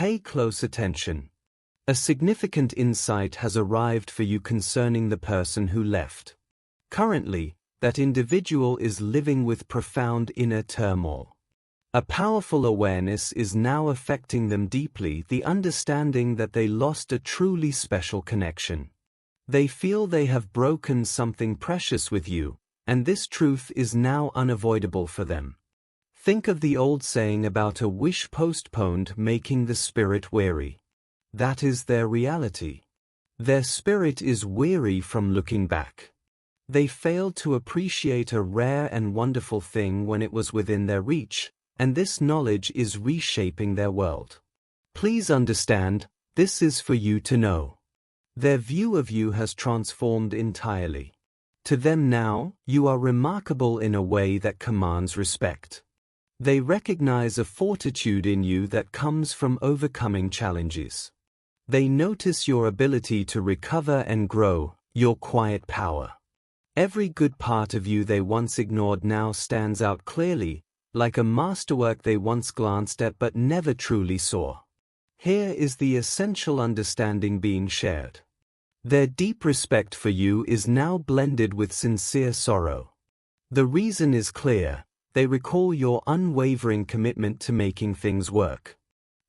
Pay close attention. A significant insight has arrived for you concerning the person who left. Currently, that individual is living with profound inner turmoil. A powerful awareness is now affecting them deeply, the understanding that they lost a truly special connection. They feel they have broken something precious with you, and this truth is now unavoidable for them. Think of the old saying about a wish postponed making the spirit weary. That is their reality. Their spirit is weary from looking back. They failed to appreciate a rare and wonderful thing when it was within their reach, and this knowledge is reshaping their world. Please understand, this is for you to know. Their view of you has transformed entirely. To them now, you are remarkable in a way that commands respect. They recognize a fortitude in you that comes from overcoming challenges. They notice your ability to recover and grow, your quiet power. Every good part of you they once ignored now stands out clearly, like a masterwork they once glanced at but never truly saw. Here is the essential understanding being shared. Their deep respect for you is now blended with sincere sorrow. The reason is clear: they recall your unwavering commitment to making things work.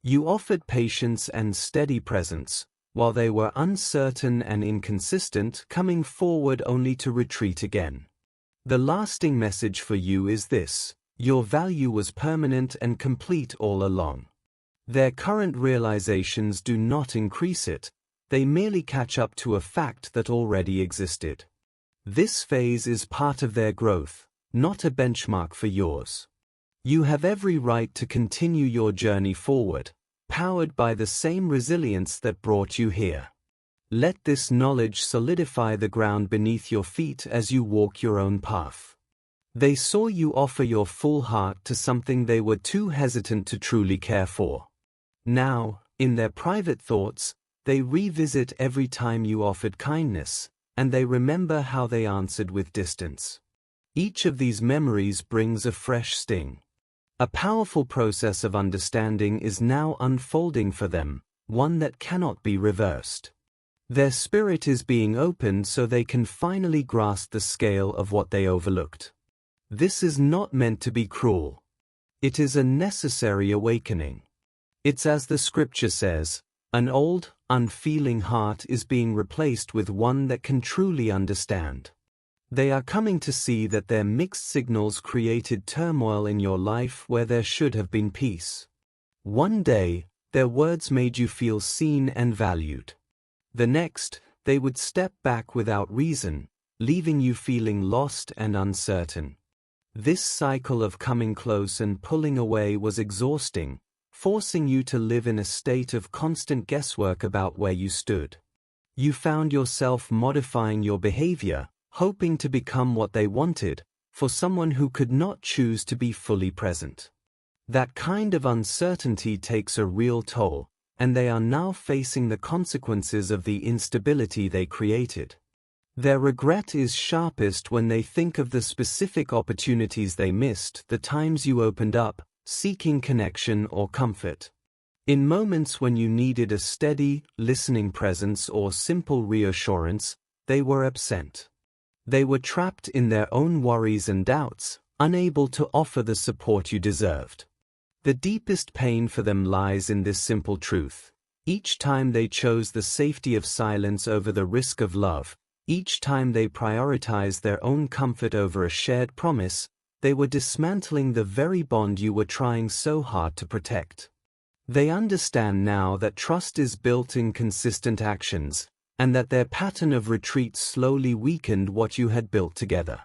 You offered patience and steady presence, while they were uncertain and inconsistent, coming forward only to retreat again. The lasting message for you is this: your value was permanent and complete all along. Their current realizations do not increase it, they merely catch up to a fact that already existed. This phase is part of their growth, not a benchmark for yours. You have every right to continue your journey forward, powered by the same resilience that brought you here. Let this knowledge solidify the ground beneath your feet as you walk your own path. They saw you offer your full heart to something they were too hesitant to truly care for. Now, in their private thoughts, they revisit every time you offered kindness, and they remember how they answered with distance. Each of these memories brings a fresh sting. A powerful process of understanding is now unfolding for them, one that cannot be reversed. Their spirit is being opened so they can finally grasp the scale of what they overlooked. This is not meant to be cruel. It is a necessary awakening. It's as the scripture says, an old, unfeeling heart is being replaced with one that can truly understand. They are coming to see that their mixed signals created turmoil in your life where there should have been peace. One day, their words made you feel seen and valued. The next, they would step back without reason, leaving you feeling lost and uncertain. This cycle of coming close and pulling away was exhausting, forcing you to live in a state of constant guesswork about where you stood. You found yourself modifying your behavior, hoping to become what they wanted, for someone who could not choose to be fully present. That kind of uncertainty takes a real toll, and they are now facing the consequences of the instability they created. Their regret is sharpest when they think of the specific opportunities they missed, the times you opened up, seeking connection or comfort. In moments when you needed a steady, listening presence or simple reassurance, they were absent. They were trapped in their own worries and doubts, unable to offer the support you deserved. The deepest pain for them lies in this simple truth. Each time they chose the safety of silence over the risk of love, each time they prioritized their own comfort over a shared promise, they were dismantling the very bond you were trying so hard to protect. They understand now that trust is built in consistent actions, and that their pattern of retreat slowly weakened what you had built together.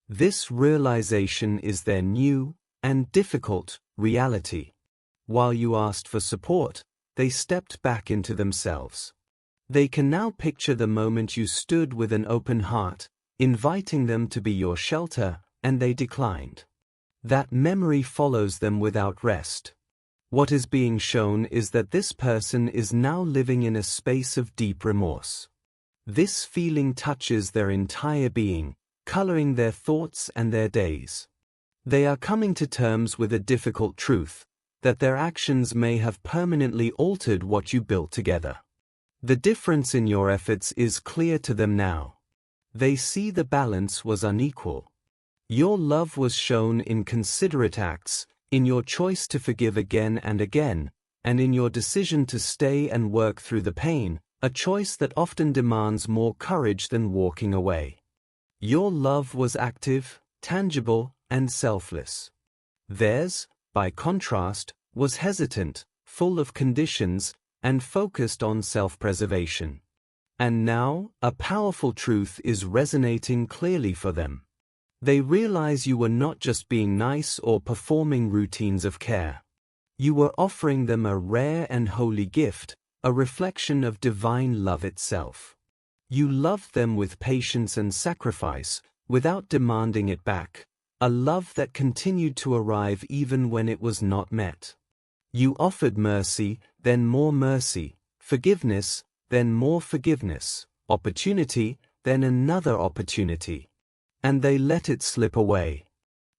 This realization is their new, and difficult, reality. While you asked for support, they stepped back into themselves. They can now picture the moment you stood with an open heart, inviting them to be your shelter, and they declined. That memory follows them without rest. What is being shown is that this person is now living in a space of deep remorse. This feeling touches their entire being, coloring their thoughts and their days. They are coming to terms with a difficult truth, that their actions may have permanently altered what you built together. The difference in your efforts is clear to them now. They see the balance was unequal. Your love was shown in considerate acts, in your choice to forgive again and again, and in your decision to stay and work through the pain, a choice that often demands more courage than walking away. Your love was active, tangible, and selfless. Theirs, by contrast, was hesitant, full of conditions, and focused on self-preservation. And now, a powerful truth is resonating clearly for them. They realize you were not just being nice or performing routines of care. You were offering them a rare and holy gift, a reflection of divine love itself. You loved them with patience and sacrifice, without demanding it back, a love that continued to arrive even when it was not met. You offered mercy, then more mercy, forgiveness, then more forgiveness, opportunity, then another opportunity. And they let it slip away.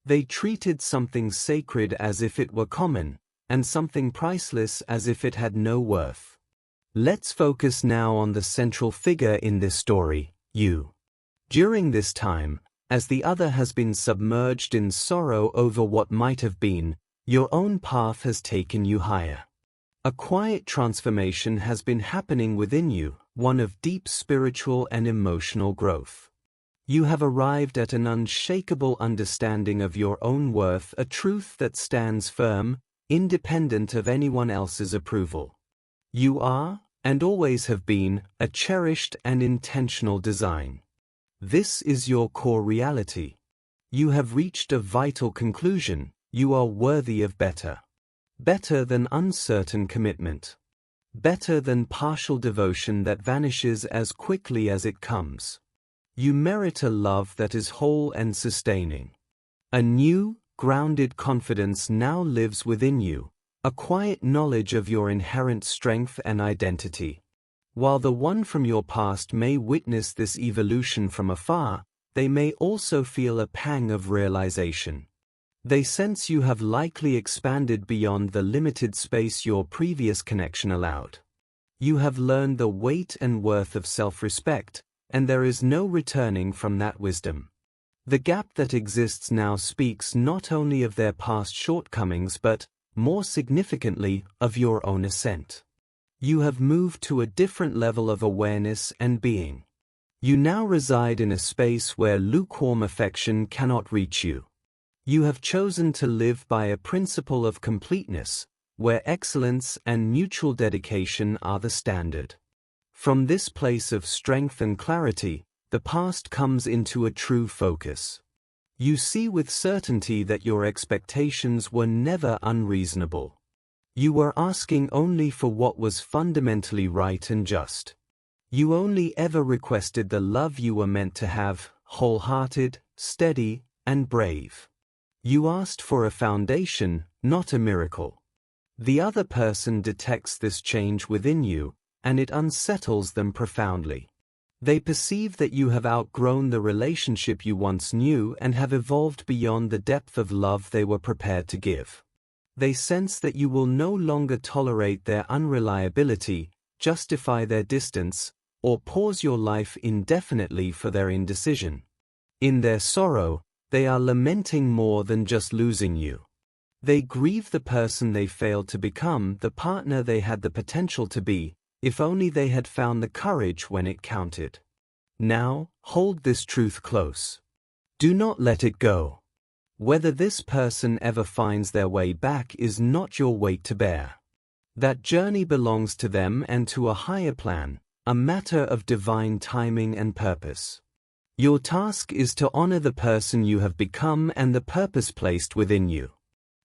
They treated something sacred as if it were common, and something priceless as if it had no worth. Let's focus now on the central figure in this story, you. During this time, as the other has been submerged in sorrow over what might have been, your own path has taken you higher. A quiet transformation has been happening within you, one of deep spiritual and emotional growth. You have arrived at an unshakable understanding of your own worth, a truth that stands firm, independent of anyone else's approval. You are, and always have been, a cherished and intentional design. This is your core reality. You have reached a vital conclusion: you are worthy of better. Better than uncertain commitment. Better than partial devotion that vanishes as quickly as it comes. You merit a love that is whole and sustaining. A new, grounded confidence now lives within you, a quiet knowledge of your inherent strength and identity. While the one from your past may witness this evolution from afar, they may also feel a pang of realization. They sense you have likely expanded beyond the limited space your previous connection allowed. You have learned the weight and worth of self-respect, and there is no returning from that wisdom. The gap that exists now speaks not only of their past shortcomings but, more significantly, of your own ascent. You have moved to a different level of awareness and being. You now reside in a space where lukewarm affection cannot reach you. You have chosen to live by a principle of completeness, where excellence and mutual dedication are the standard. From this place of strength and clarity, the past comes into a true focus. You see with certainty that your expectations were never unreasonable. You were asking only for what was fundamentally right and just. You only ever requested the love you were meant to have, wholehearted, steady, and brave. You asked for a foundation, not a miracle. The other person detects this change within you, and it unsettles them profoundly. They perceive that you have outgrown the relationship you once knew and have evolved beyond the depth of love they were prepared to give. They sense that you will no longer tolerate their unreliability, justify their distance, or pause your life indefinitely for their indecision. In their sorrow, they are lamenting more than just losing you. They grieve the person they failed to become, the partner they had the potential to be, if only they had found the courage when it counted. Now, hold this truth close. Do not let it go. Whether this person ever finds their way back is not your weight to bear. That journey belongs to them and to a higher plan, a matter of divine timing and purpose. Your task is to honor the person you have become and the purpose placed within you.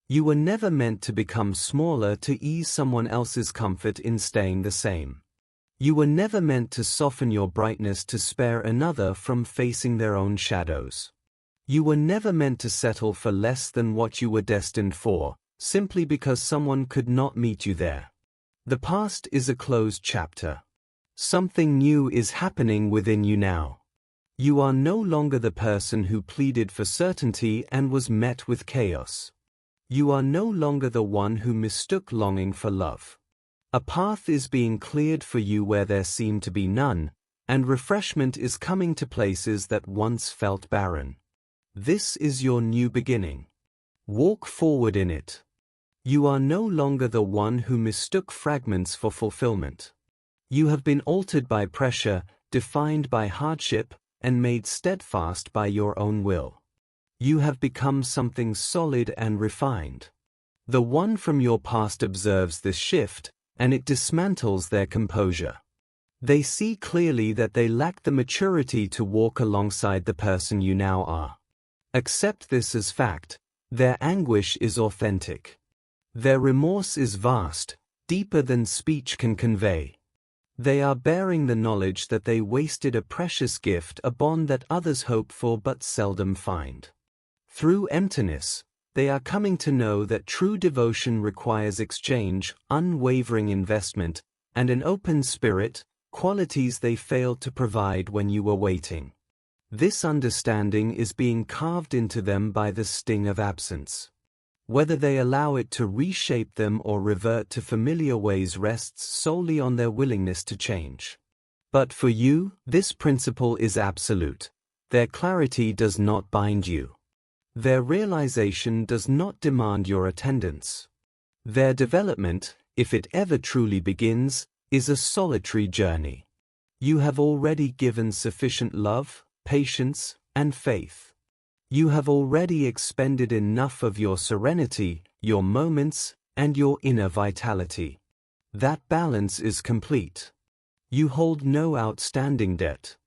You were never meant to become smaller to ease someone else's comfort in staying the same. You were never meant to soften your brightness to spare another from facing their own shadows. You were never meant to settle for less than what you were destined for, simply because someone could not meet you there. The past is a closed chapter. Something new is happening within you now. You are no longer the person who pleaded for certainty and was met with chaos. You are no longer the one who mistook longing for love. A path is being cleared for you where there seemed to be none, and refreshment is coming to places that once felt barren. This is your new beginning. Walk forward in it. You are no longer the one who mistook fragments for fulfillment. You have been altered by pressure, defined by hardship, and made steadfast by your own will. You have become something solid and refined. The one from your past observes this shift, and it dismantles their composure. They see clearly that they lack the maturity to walk alongside the person you now are. Accept this as fact. Their anguish is authentic. Their remorse is vast, deeper than speech can convey. They are bearing the knowledge that they wasted a precious gift, a bond that others hope for but seldom find. Through emptiness, they are coming to know that true devotion requires exchange, unwavering investment, and an open spirit, qualities they failed to provide when you were waiting. This understanding is being carved into them by the sting of absence. Whether they allow it to reshape them or revert to familiar ways rests solely on their willingness to change. But for you, this principle is absolute. Their clarity does not bind you. Their realization does not demand your attendance. Their development, if it ever truly begins, is a solitary journey. You have already given sufficient love, patience, and faith. You have already expended enough of your serenity, your moments, and your inner vitality. That balance is complete. You hold no outstanding debt.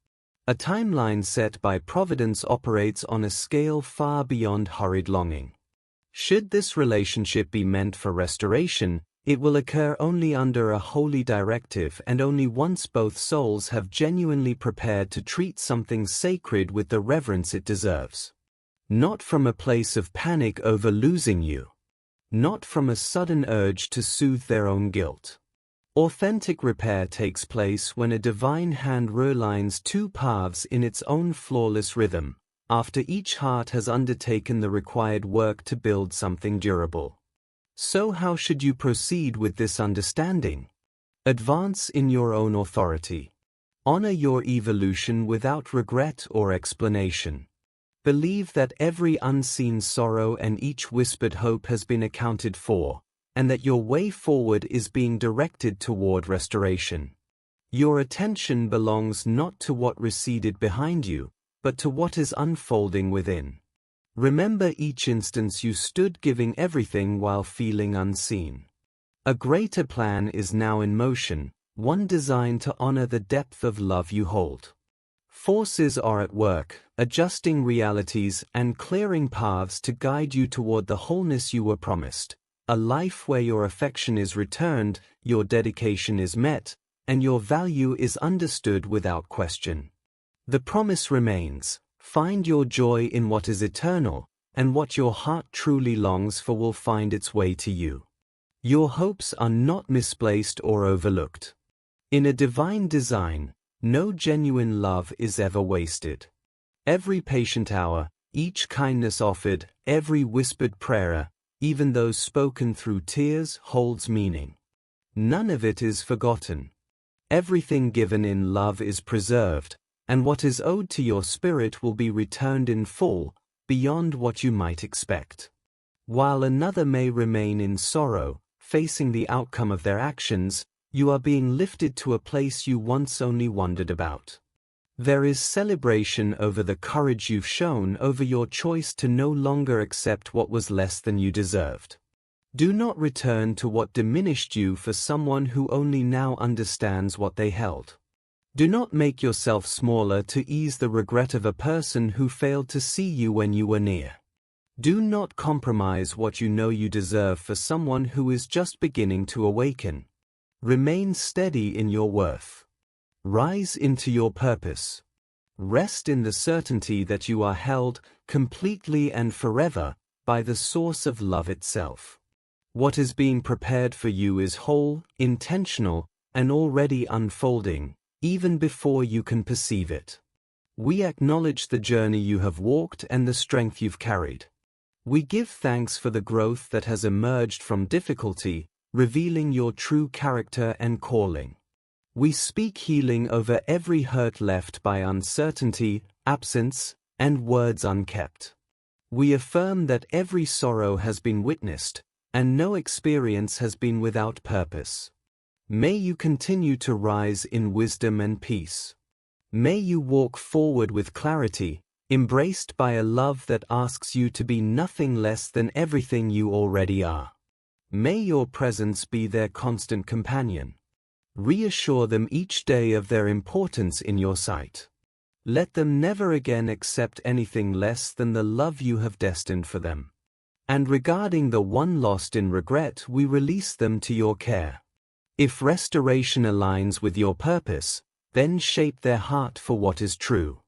A timeline set by Providence operates on a scale far beyond hurried longing. Should this relationship be meant for restoration, it will occur only under a holy directive and only once both souls have genuinely prepared to treat something sacred with the reverence it deserves. Not from a place of panic over losing you. Not from a sudden urge to soothe their own guilt. Authentic repair takes place when a divine hand realigns two paths in its own flawless rhythm, after each heart has undertaken the required work to build something durable. So how should you proceed with this understanding? Advance in your own authority. Honor your evolution without regret or explanation. Believe that every unseen sorrow and each whispered hope has been accounted for, and that your way forward is being directed toward restoration. Your attention belongs not to what receded behind you, but to what is unfolding within. Remember each instance you stood giving everything while feeling unseen. A greater plan is now in motion, one designed to honor the depth of love you hold. Forces are at work, adjusting realities and clearing paths to guide you toward the wholeness you were promised, a life where your affection is returned, your dedication is met, and your value is understood without question. The promise remains: find your joy in what is eternal, and what your heart truly longs for will find its way to you. Your hopes are not misplaced or overlooked. In a divine design, no genuine love is ever wasted. Every patient hour, each kindness offered, every whispered prayer, even those spoken through tears, holds meaning. None of it is forgotten. Everything given in love is preserved, and what is owed to your spirit will be returned in full, beyond what you might expect. While another may remain in sorrow, facing the outcome of their actions, you are being lifted to a place you once only wondered about. There is celebration over the courage you've shown, over your choice to no longer accept what was less than you deserved. Do not return to what diminished you for someone who only now understands what they held. Do not make yourself smaller to ease the regret of a person who failed to see you when you were near. Do not compromise what you know you deserve for someone who is just beginning to awaken. Remain steady in your worth. Rise into your purpose. Rest in the certainty that you are held, completely and forever, by the source of love itself. What is being prepared for you is whole, intentional, and already unfolding, even before you can perceive it. We acknowledge the journey you have walked and the strength you've carried. We give thanks for the growth that has emerged from difficulty, revealing your true character and calling. We speak healing over every hurt left by uncertainty, absence, and words unkept. We affirm that every sorrow has been witnessed, and no experience has been without purpose. May you continue to rise in wisdom and peace. May you walk forward with clarity, embraced by a love that asks you to be nothing less than everything you already are. May your presence be their constant companion. Reassure them each day of their importance in your sight. Let them never again accept anything less than the love you have destined for them. And regarding the one lost in regret, we release them to your care. If restoration aligns with your purpose, then shape their heart for what is true.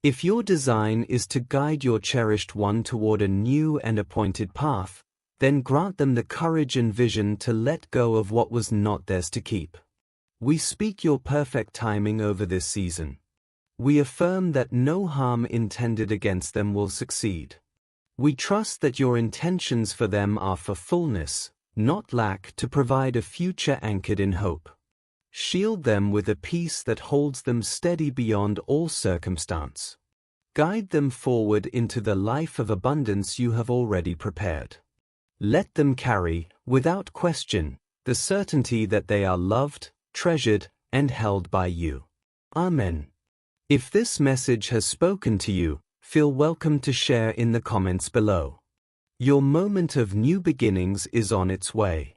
If your design is to guide your cherished one toward a new and appointed path, then grant them the courage and vision to let go of what was not theirs to keep. We speak your perfect timing over this season. We affirm that no harm intended against them will succeed. We trust that your intentions for them are for fullness, not lack, to provide a future anchored in hope. Shield them with a peace that holds them steady beyond all circumstance. Guide them forward into the life of abundance you have already prepared. Let them carry, without question, the certainty that they are loved, treasured, and held by you. Amen. If this message has spoken to you, feel welcome to share in the comments below. Your moment of new beginnings is on its way.